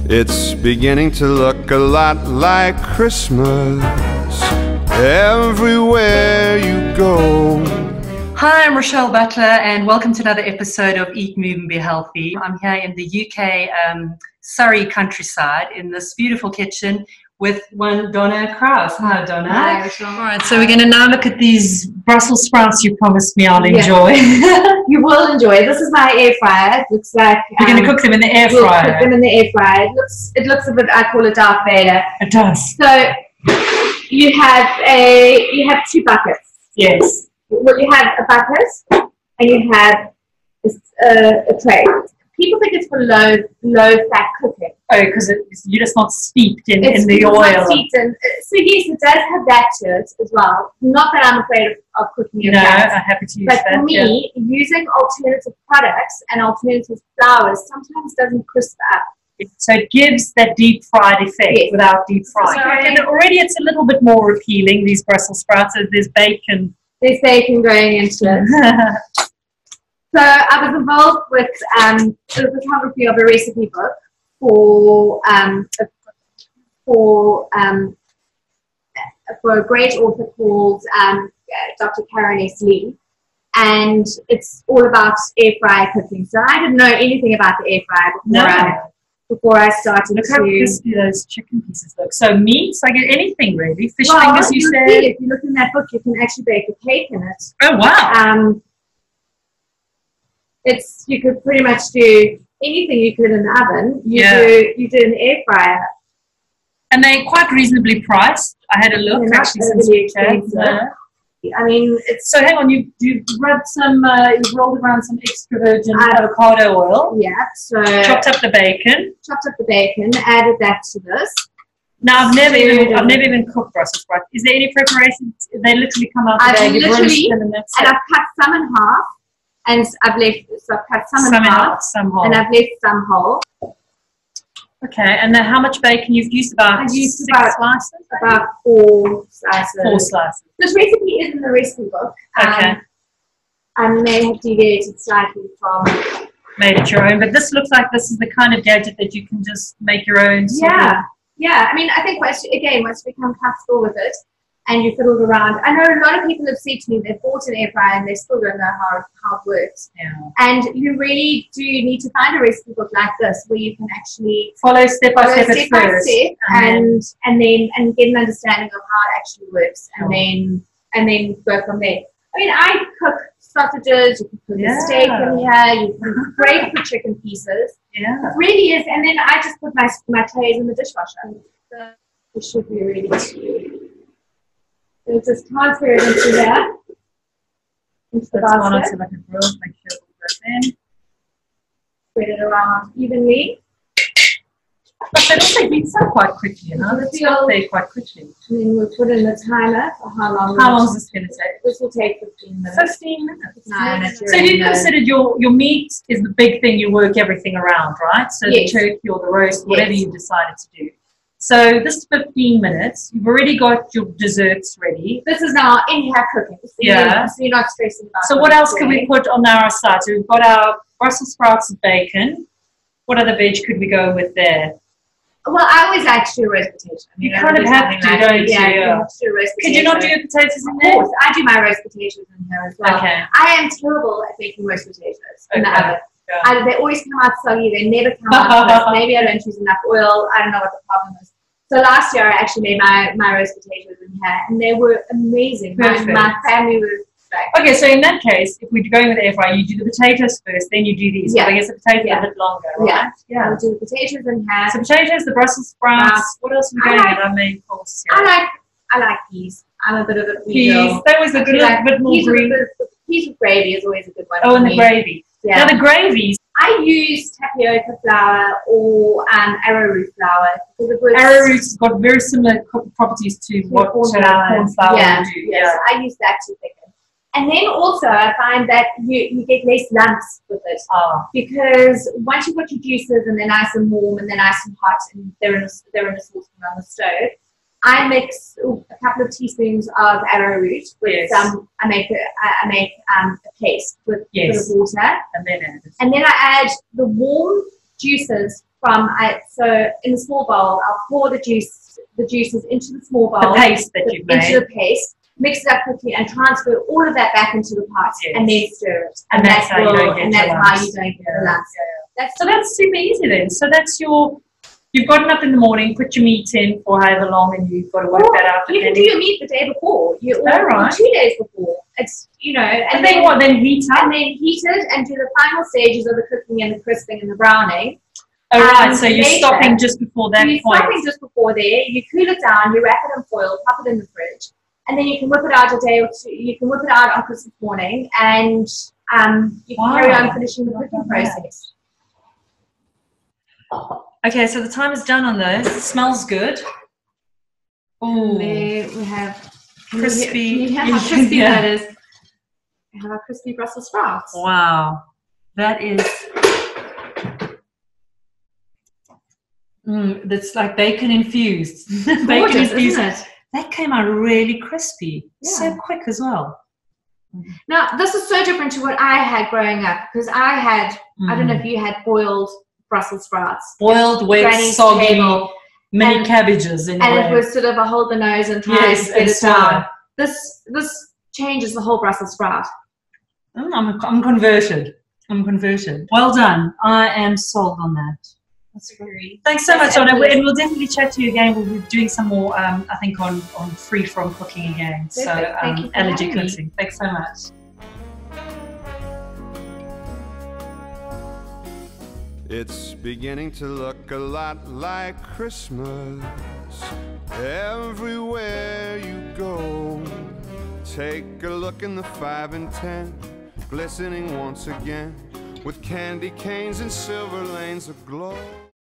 It's beginning to look a lot like Christmas everywhere you go. Hi, I'm Rochelle Butler and welcome to another episode of Eat, Move and Be Healthy. I'm here in the UK Surrey countryside in this beautiful kitchen with one Donna Kraus. Hi, Donna. Hi, Rochelle. All right, so we're going to now look at these Brussels sprouts you promised me I'll enjoy. You will enjoy. This is my air fryer. It looks like we're going to cook them in the air we'll fryer. cook them in the air fryer. It looks a bit. I call it Darth Vader. It does. So you have two buckets. Yes. Well, you have a bucket and you have a tray. People think it's for low fat cooking. Oh, because you're just not steeped in the oil. It's not steeped in. So yes, it does have that to it as well. Not that I'm afraid of cooking in fat. I'm happy to use but that. For me, using alternative products and alternative flours sometimes doesn't crisp up. So it gives that deep fried effect without deep frying. So already it's a little bit more appealing, these Brussels sprouts. There's bacon. There's bacon going into it. So I was involved with the photography of a recipe book for a great author called Dr. Karen S. Lee, and it's all about air fryer cooking. So I didn't know anything about the air fryer before I started. Look how crispy those chicken pieces look. So meats, like anything really. Fish fingers, you said. If you look in that book, you can actually bake a cake in it. Oh wow! You could pretty much do anything you could in the oven. You do an air fryer. And they're quite reasonably priced. I had a look actually since we chatted. I mean, it's so. Hang on, you rubbed some, you rolled around some extra virgin avocado oil. Yeah. So chopped up the bacon. Added that to this. Now I've never even cooked Brussels sprouts. Is there any preparation? They literally come out the bag. I've cut some in half, and I've cut some in half, some whole, and I've left some whole. Okay, and then how much bacon you've used? About 6 slices? About 4 slices. 4 slices. This recipe is in the recipe book. Okay. I may have deviated slightly from... Made it your own, but this looks like this is the kind of gadget that you can just make your own. Yeah. I mean, I think once you become comfortable with it, and you fiddle around. I know a lot of people have said to me they've bought an air fryer and they still don't know how it works. Yeah. And you really do need to find a recipe book like this where you can actually follow step by step and get an understanding of how it actually works, and then go from there. I mean, I cook sausages, you can cook a steak in here, you can break the chicken pieces. Yeah. It really is, and then I just put my trays in the dishwasher. So it should be ready to so just transfer it into there. Into the basket. So like a grill, make sure it goes in. Spread it around evenly. But they also heats up quite quickly, you know? It's got there quite quickly. And then we'll put in the timer for how long. How long is this going to take? This will take 15 minutes. 15 minutes. So you considered your meat is the big thing you work everything around, right? So the turkey or the roast, whatever you decided to do. So this is 15 minutes. You've already got your desserts ready. This is now in-house cooking. So you're not stressing about it. So what else can we put on our side? So we've got our Brussels sprouts and bacon. What other veg could we go with there? Well, I always like to do roast potatoes. You kind of have to, don't you? Yeah, you have to do roast potatoes. Could you not do your potatoes in there? Of course, I do my roast potatoes in here as well. Okay. I am terrible at making roast potatoes in the oven. Yeah. They always come out soggy. They never come out crisp. Maybe I don't use enough oil. I don't know what the problem is. So last year I actually made my roast potatoes in here, and they were amazing. My family was like... Okay, so in that case, if we're going with air fryer, you do the potatoes first, then you do these. Yeah. So I guess the potatoes are a bit longer, right? Yeah. I'll do the potatoes in here. So potatoes, the Brussels sprouts. What else are we going with our main course here? I like peas. I'm a bit of a peas. That was a good bit more green. Peas with gravy is always a good one. Oh, and the gravy. Yeah. Now the gravies. I use tapioca flour or arrowroot flour. Arrowroot's got very similar properties to what corn flour do. Yeah, I use that to thicken. And then also I find that you get less lumps with it. Because once you've got your juices and they're nice and warm and they're nice and hot and they're in a saucepan on the stove, I mix a couple of teaspoons of arrowroot with some. I make a paste with a bit of water, and then I add the warm juices so in the small bowl, I'll pour the juices into the small bowl. The paste that you've made. Into the paste, mix it up quickly, and transfer all of that back into the pot, and then stir it. And that's how you don't get the lumps. So that's super easy then. So that's you've gotten up in the morning, put your meat in for however long, and you've got to work that out. You can do your meat the day before, or 2 days before. It's, and then what? Then heat up? And then heat it and do the final stages of the cooking and the crisping and the browning. Oh, right. So you're stopping just before that point. You're stopping just before there. You cool it down, you wrap it in foil, pop it in the fridge, and then you can whip it out a day or two. You can whip it out on Christmas morning, and you can carry on finishing the cooking process. Okay, so the time is done on those. It smells good. Oh, there we have crispy. Can you have how crispy that is? We have our crispy Brussels sprouts. Wow, that is. That's like bacon infused. Bacon infused. Isn't it? That came out really crispy. Yeah. So quick as well. Now, this is so different to what I had growing up, because I had, I don't know if you had boiled Brussels sprouts. Boiled, wet, soggy, mini cabbages in a way. And it was sort of a hold the nose and try to get it down. This changes the whole Brussels sprout. I'm converted. Well done. I am sold on that. That's great. Thanks so much, Donna. And we'll definitely chat to you again. We'll be doing some more, I think, on free from cooking again. Perfect. So allergy cleansing. Thanks so much. It's beginning to look a lot like Christmas everywhere you go. Take a look in the 5 and 10, glistening once again with candy canes and silver lanes aglow.